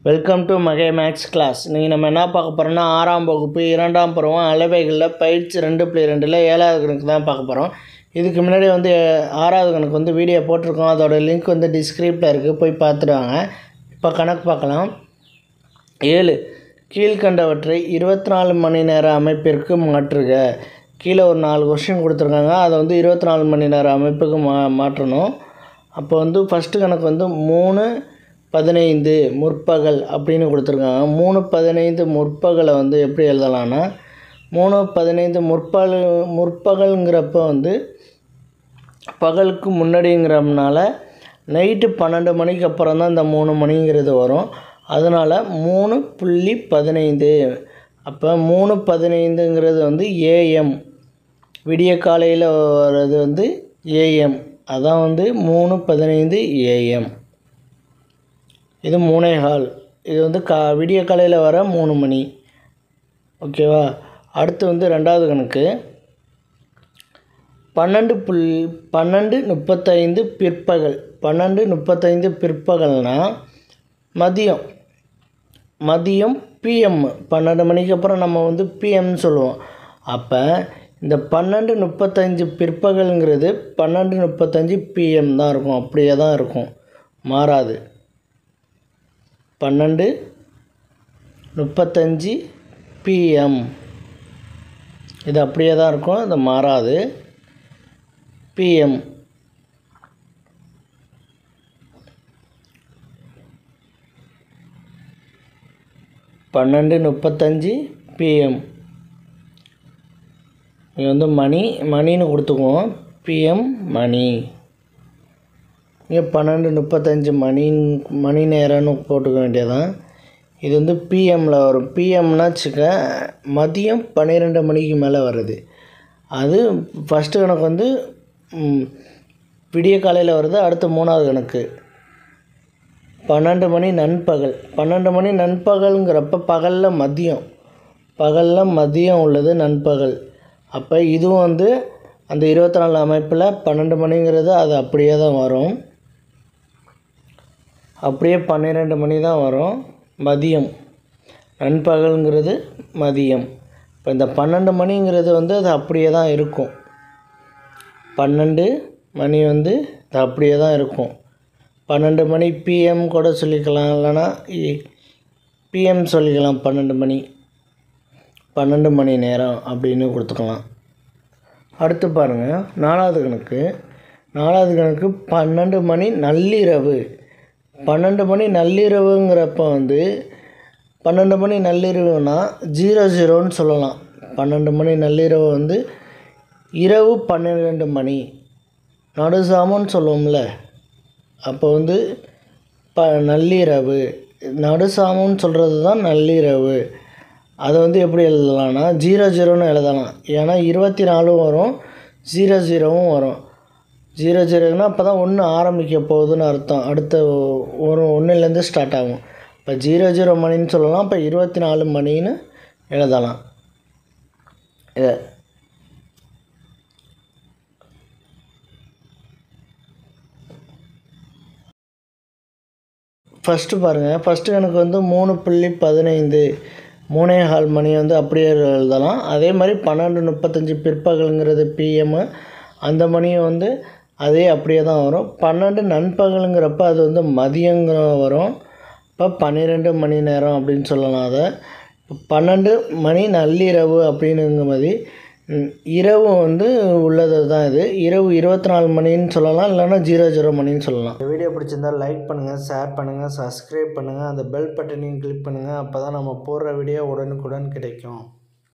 Welcome to மகே maths class. நீங்கள் நம்ம என்ன பார்க்க போகிறோம்னா 6ஆம் வகுப்பு 2ஆம் பருவம் அளவைகளில் பயிற்சி 2.2 7வது கணக்கு தான் பார்க்க போகிறோம். இதுக்கு முன்னாடி 6வது கணக்கு வீடியோ போட்டிருக்கோம். அதோட லிங்க் டிஸ்கிரிப்டில் இருக்குது, போய் பார்த்துடுவாங்க. இப்போ கணக்கு பார்க்கலாம். 7 கீழ்கண்டவற்றை 24 மணி நேர அமைப்பிற்கு மாற்றுக. கீழே ஒரு 4 கொஸ்டின் கொடுத்துருக்காங்க. அதை 24 மணி நேர அமைப்புக்கு மாற்றணும். அப்போ ஃபஸ்ட்டு கணக்கு 3:15 முற்பகல் அப்படின்னு கொடுத்துருக்காங்க. 3:15 முற்பகலை எப்படி எழுதலான்னா, 3:15 முற்பகல்ங்கிறப்ப பகலுக்கு முன்னாடிங்கிறதுனால நைட்டு 12 மணிக்கு அப்புறம் தான் இந்த 3 மணிங்கிறது வரும். அதனால் 3:15. அப்போ 3:15ங்கிறது ஏஎம், விடிய காலையில் வர்றது ஏஎம். அதான் 3:15 ஏஎம். இது 3:15. இது விடிய காலையில் வர 3 மணி. ஓகேவா? அடுத்து 2வது கணக்கு 12:35 பிற்பகல். 12:35 பிற்பகல்னால் மதியம் பிஎம். 12 மணிக்கு அப்புறம் நம்ம பிஎம்னு சொல்லுவோம். அப்போ இந்த 12:35 பிற்பகல்ங்கிறது 12:35 பிஎம் தான் இருக்கும். அப்படியே தான் இருக்கும், மாறாது. 12:35 பிஎம் இது அப்படியே தான் இருக்கும், இது மாறாது. PM 12:35 PM. இது மணின்னு கொடுத்துக்குவோம். பிஎம் மணி. இங்கே 12:35 மணி நேரம்னு போட்டுக்க வேண்டியதான். இது பிஎம்மில் வரும். பிஎம்னா மதியம் 12 மணிக்கு மேலே வருது. அது ஃபஸ்ட்டு கணக்கு விடிய காலையில் வருது. அடுத்து 3வது கணக்கு 12 மணி நண்பகல். 12 மணி நண்பகலுங்கிறப்ப பகலில் மதியம் உள்ளது நண்பகல். அப்போ இதுவும் அந்த 24 அமைப்பில் 12 மணிங்கிறது அது அப்படியே தான் வரும். அப்படியே 12 மணி தான் வரும். மதியம் நண்பகலுங்கிறது மதியம். இப்போ இந்த 12 மணிங்கிறது அது அப்படியே தான் இருக்கும். 12 மணி அது அப்படியே தான் இருக்கும். 12 மணி பிஎம் கூட சொல்லிக்கலாம், இல்லைனா பிஎம் சொல்லிக்கலாம். 12 மணி நேரம் அப்படின்னு கொடுத்துக்கலாம். அடுத்து பாருங்கள் 4வது கணக்கு. 12 மணி நள்ளிரவு. 12 மணி நள்ளிரவுங்கிறப்ப 12 மணி நள்ளிரவுனா 00ன்னு சொல்லலாம். 12 மணி நள்ளிரவு இரவு 12 மணி நடுசாமம்னு சொல்லுவோம்ல. அப்போ நள்ளிரவு, நடுசாமம்னு சொல்கிறது தான் நள்ளிரவு. அதை எப்படி எழுதலாம்னா 00ன்னு எழுதலாம். ஏன்னா 24 வரும், 00வும் வரும். 00னா அப்போ தான் 1 ஆரம்பிக்க போகுதுன்னு அர்த்தம். அடுத்த 1லேருந்து ஸ்டார்ட் ஆகும். இப்போ 00 மணின்னு சொல்லலாம். இப்போ 24 மணின்னு எழுதலாம். இதை ஃபஸ்ட்டு பாருங்கள். ஃபஸ்ட்டு கணக்கு 3:15 3:15 மணி அப்படியே எழுதலாம். அதே மாதிரி 12:35 பிற்பகலுங்கிறது பிஎம்மு. அந்த மணியும் அதே அப்படியே தான் வரும். 12 நண்பகலுங்கிறப்ப அது மதியங்கிற வரும். இப்போ 12 மணி நேரம் அப்படின்னு சொல்லலாம். அதை 12 மணி நள்ளிரவு அப்படின்னுங்க மாதிரி இரவு உள்ளது தான். இது இரவு 24 மணின்னு சொல்லலாம், இல்லைன்னா 00 மணின்னு சொல்லலாம். இந்த வீடியோ பிடிச்சிருந்தால் லைக் பண்ணுங்கள், ஷேர் பண்ணுங்கள், சப்ஸ்கிரைப் பண்ணுங்கள், அந்த பெல் பட்டனையும் கிளிக் பண்ணுங்கள். அப்போ தான் நம்ம போடுற வீடியோ உடனுக்குடன் கிடைக்கும்.